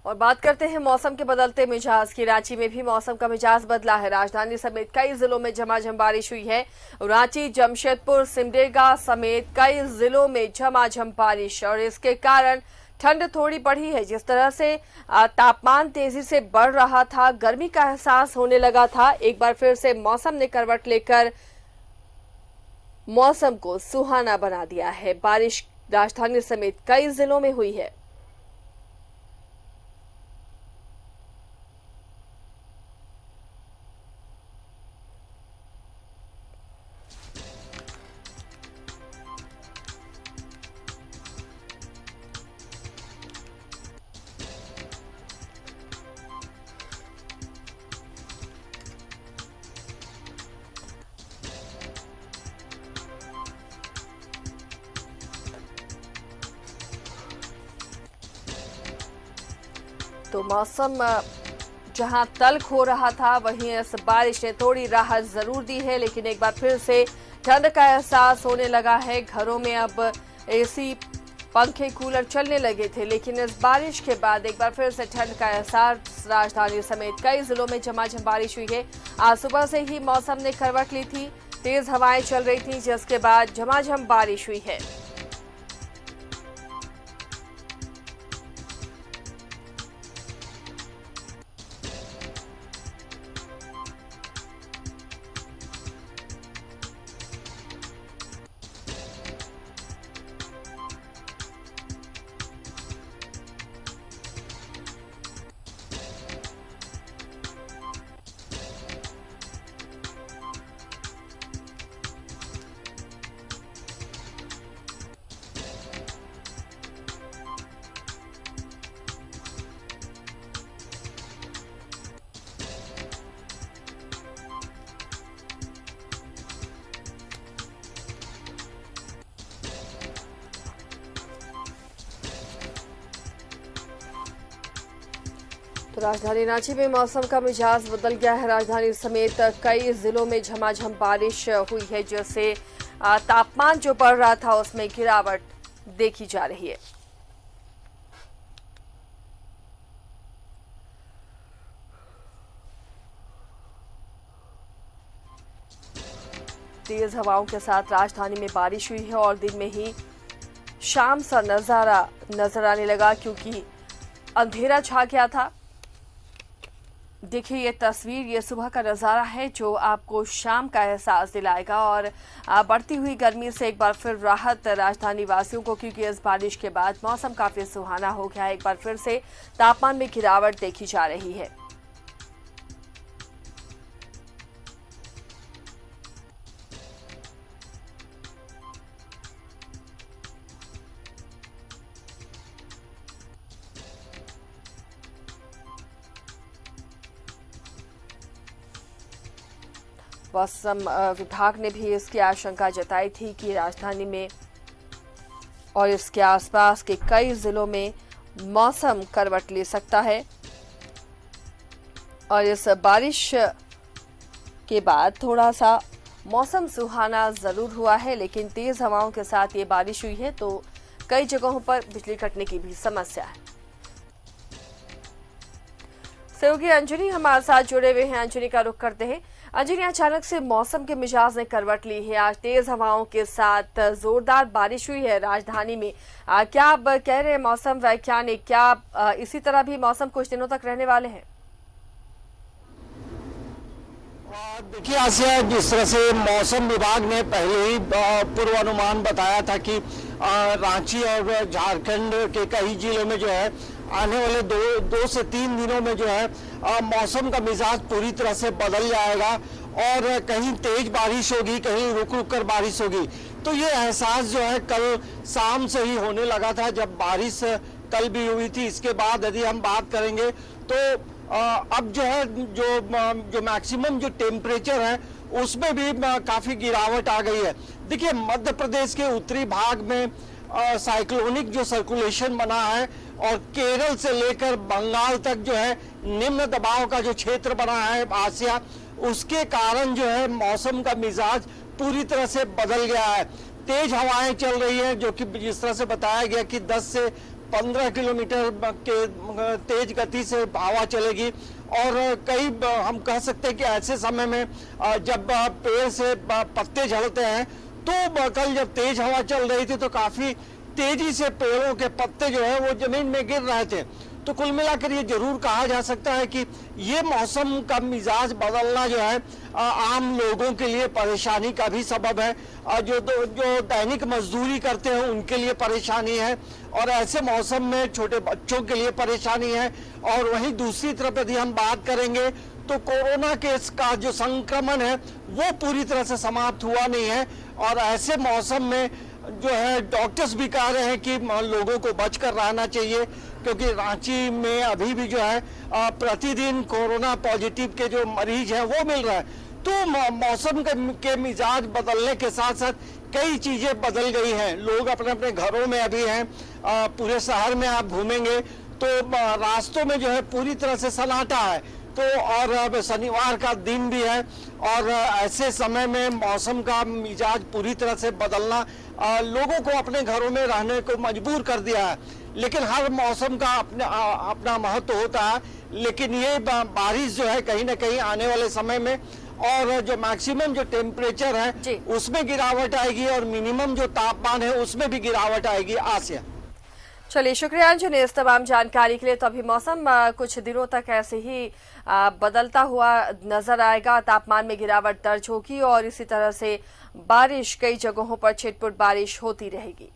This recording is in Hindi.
और बात करते हैं मौसम के बदलते मिजाज की। रांची में भी मौसम का मिजाज बदला है। राजधानी समेत कई जिलों में झमाझम बारिश हुई है। रांची, जमशेदपुर, सिमडेगा समेत कई जिलों में झमाझम बारिश और इसके कारण ठंड थोड़ी बढ़ी है। जिस तरह से तापमान तेजी से बढ़ रहा था, गर्मी का एहसास होने लगा था, एक बार फिर से मौसम ने करवट लेकर मौसम को सुहाना बना दिया है। बारिश राजधानी समेत कई जिलों में हुई है। तो मौसम जहां तल्ख हो रहा था, वहीं इस बारिश ने थोड़ी राहत जरूर दी है, लेकिन एक बार फिर से ठंड का एहसास होने लगा है। घरों में अब एसी, पंखे, कूलर चलने लगे थे, लेकिन इस बारिश के बाद एक बार फिर से ठंड का एहसास। राजधानी समेत कई जिलों में झमाझम बारिश हुई है। आज सुबह से ही मौसम ने करवट ली थी, तेज हवाएं चल रही थी, जिसके बाद झमाझम बारिश हुई है। तो राजधानी रांची में मौसम का मिजाज बदल गया है। राजधानी समेत कई जिलों में झमाझम बारिश हुई है, जिससे तापमान जो बढ़ रहा था उसमें गिरावट देखी जा रही है। तेज हवाओं के साथ राजधानी में बारिश हुई है और दिन में ही शाम सा नजारा नजर आने लगा, क्योंकि अंधेरा छा गया था। देखिए ये तस्वीर, ये सुबह का नज़ारा है जो आपको शाम का एहसास दिलाएगा और बढ़ती हुई गर्मी से एक बार फिर राहत राजधानी वासियों को, क्योंकि इस बारिश के बाद मौसम काफ़ी सुहाना हो गया है। एक बार फिर से तापमान में गिरावट देखी जा रही है। मौसम विभाग ने भी इसकी आशंका जताई थी कि राजधानी में और इसके आसपास के कई जिलों में मौसम करवट ले सकता है और इस बारिश के बाद थोड़ा सा मौसम सुहाना जरूर हुआ है, लेकिन तेज हवाओं के साथ ये बारिश हुई है तो कई जगहों पर बिजली कटने की भी समस्या है। सहयोगी अंजनी हमारे साथ जुड़े हुए हैं। अंजनी का रुख करते हैं। अंजनी, अचानक से मौसम के मिजाज ने करवट ली है। आज तेज हवाओं के साथ जोरदार बारिश हुई है राजधानी में। क्या अब कह रहे हैं मौसम वैज्ञानिक, क्या इसी तरह भी मौसम कुछ दिनों तक रहने वाले हैं? देखिए आसिया, जिस तरह से मौसम विभाग ने पहले ही पूर्वानुमान बताया था कि रांची और झारखंड के कई जिलों में जो है आने वाले दो से तीन दिनों में जो है मौसम का मिजाज पूरी तरह से बदल जाएगा और कहीं तेज बारिश होगी, कहीं रुक रुक कर बारिश होगी। तो ये एहसास जो है कल शाम से ही होने लगा था, जब बारिश कल भी हुई थी। इसके बाद यदि हम बात करेंगे तो अब जो है जो मैक्सिमम जो टेम्परेचर है उसमें भी काफी गिरावट आ गई है। देखिए मध्य प्रदेश के उत्तरी भाग में साइक्लोनिक जो सर्कुलेशन बना है और केरल से लेकर बंगाल तक जो है निम्न दबाव का जो क्षेत्र बना है आसिया, उसके कारण जो है मौसम का मिजाज पूरी तरह से बदल गया है। तेज हवाएं चल रही हैं, जो कि जिस तरह से बताया गया कि 10 से 15 किलोमीटर के तेज गति से हवा चलेगी। और कई हम कह सकते हैं कि ऐसे समय में जब पेड़ से पत्ते झड़ते हैं, तो कल जब तेज हवा चल रही थी तो काफी तेजी से पेड़ों के पत्ते जो है वो जमीन में गिर रहे थे। तो कुल मिलाकर ये जरूर कहा जा सकता है कि ये मौसम का मिजाज बदलना जो है आम लोगों के लिए परेशानी का भी सबब है। जो दैनिक मजदूरी करते हैं उनके लिए परेशानी है, और ऐसे मौसम में छोटे बच्चों के लिए परेशानी है। और वहीं दूसरी तरफ यदि हम बात करेंगे तो कोरोना केस का जो संक्रमण है वो पूरी तरह से समाप्त हुआ नहीं है। और ऐसे मौसम में जो है डॉक्टर्स भी कह रहे हैं कि लोगों को बचकर रहना चाहिए, क्योंकि रांची में अभी भी जो है प्रतिदिन कोरोना पॉजिटिव के जो मरीज हैं वो मिल रहा है। तो मौसम के मिजाज बदलने के साथ साथ कई चीजें बदल गई हैं। लोग अपने अपने घरों में अभी हैं। पूरे शहर में आप घूमेंगे तो रास्तों में जो है पूरी तरह से सन्नाटा है। तो और अब शनिवार का दिन भी है, और ऐसे समय में मौसम का मिजाज पूरी तरह से बदलना लोगों को अपने घरों में रहने को मजबूर कर दिया है। लेकिन हर मौसम का अपना महत्व होता है। लेकिन ये बारिश जो है कहीं ना कहीं आने वाले समय में, और जो मैक्सिमम जो टेम्परेचर है उसमें गिरावट आएगी, और मिनिमम जो तापमान है उसमें भी गिरावट आएगी। आसिया, चलिए शुक्रिया अंजुन इस तमाम जानकारी के लिए। तो अभी मौसम कुछ दिनों तक ऐसे ही बदलता हुआ नजर आएगा, तापमान में गिरावट दर्ज होगी और इसी तरह से बारिश कई जगहों पर छिटपुट बारिश होती रहेगी।